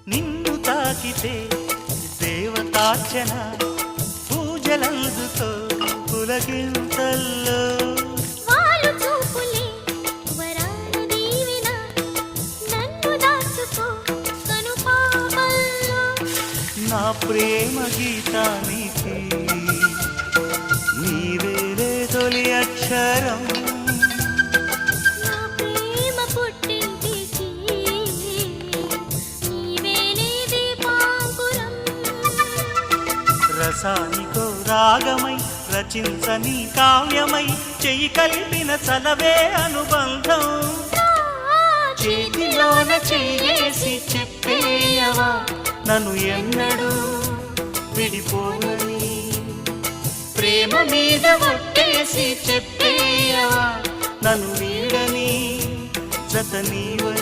నిన్ను తాకితే దేవతార్చన పూజలందుకో పులకింతల్లో వాళ్ళు చూపులే వరాల దీవెన నన్ను దాచుకో కనుపాపల్లో నా ప్రేమ గీతానికి నీవేలే తొలి అక్షరం నా ప్రేమ పుట్టింటికి నీవేలే దీపాంకురం రసానికో రాగమై రచించని కావ్యమై చెయ్యి కలిపిన చలవే అనుబంధం చేతిలోన చేసి చెప్పేయవా నన్ను ఎన్నడూ విడిపోనని ప్రేమ మీద ఒట్టేసి చెప్పేయవా నన్ను వీడని జత నీవని